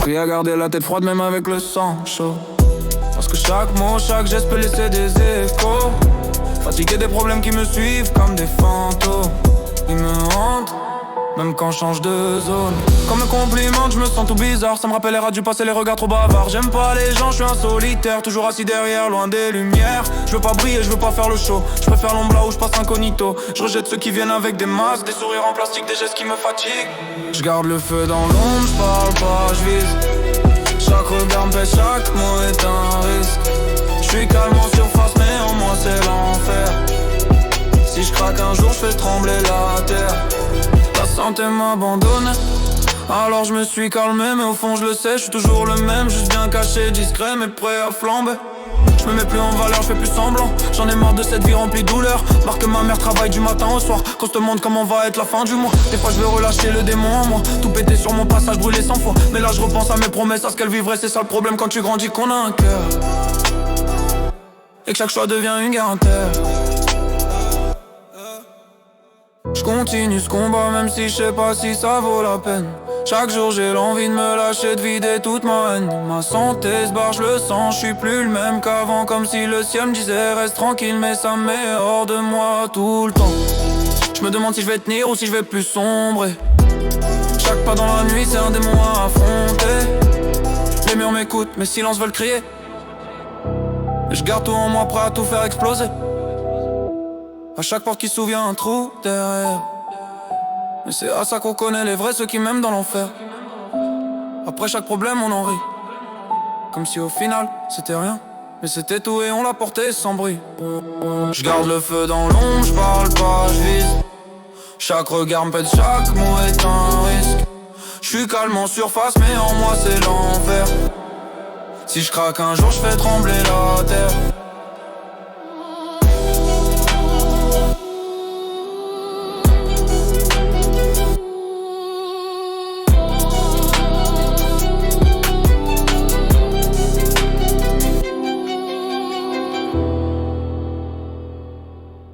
appris à garder la tête froide même avec le sang chaud. Parce que chaque mot, chaque geste peut laisser des échos. Fatigué des problèmes qui me suivent comme des fantômes. Ils me hantent, même quand je change de zone. Comme un compliment, je me sens tout bizarre. Ça me rappelle les rats du passé, les regards trop bavards. J'aime pas les gens, je suis un solitaire. Toujours assis derrière, loin des lumières. Je veux pas briller, je veux pas faire le show. Je préfère l'ombre là où je passe incognito. Je rejette ceux qui viennent avec des masques, des sourires en plastique, des gestes qui me fatiguent. Je garde le feu dans l'ombre, je parle pas, je vise. Chaque regard me fait, chaque mot est un risque. Je suis calme en surface, mais en moi c'est l'enfer. Si je craque un jour, je fais trembler la terre. La santé m'abandonne, alors je me suis calmé, mais au fond je le sais, je suis toujours le même, juste bien caché, discret, mais prêt à flamber. Je me mets plus en valeur, je fais plus semblant. J'en ai marre de cette vie remplie de douleur. Marre que ma mère travaille du matin au soir. Qu'on se demande comment va être la fin du mois. Des fois je veux relâcher le démon en moi. Tout péter sur mon passage, brûler 100 fois. Mais là je repense à mes promesses, à ce qu'elle vivrait. C'est ça le problème quand tu grandis, qu'on a un cœur. Et que chaque choix devient une guerre interne. Je continue ce combat même si je sais pas si ça vaut la peine. Chaque jour j'ai l'envie de me lâcher, de vider toute ma haine. Ma santé se barre, je le sens, je suis plus le même qu'avant. Comme si le ciel me disait reste tranquille, mais ça me met hors de moi tout le temps. Je me demande si je vais tenir ou si je vais plus sombrer. Chaque pas dans la nuit c'est un démon à affronter. Les murs m'écoutent, mes silences veulent crier. Je garde tout en moi, prêt à tout faire exploser. À chaque porte qui s'ouvre y'a un trou derrière. Mais c'est à ça qu'on connaît les vrais, ceux qui m'aiment dans l'enfer. Après chaque problème on en rit, comme si au final c'était rien. Mais c'était tout et on l'a porté sans bruit. Je garde le feu dans l'ombre, je parle pas, je vise. Chaque regard me pète, chaque mot est un risque. Je suis calme en surface mais en moi c'est l'enfer. Si je craque un jour je fais trembler la terre.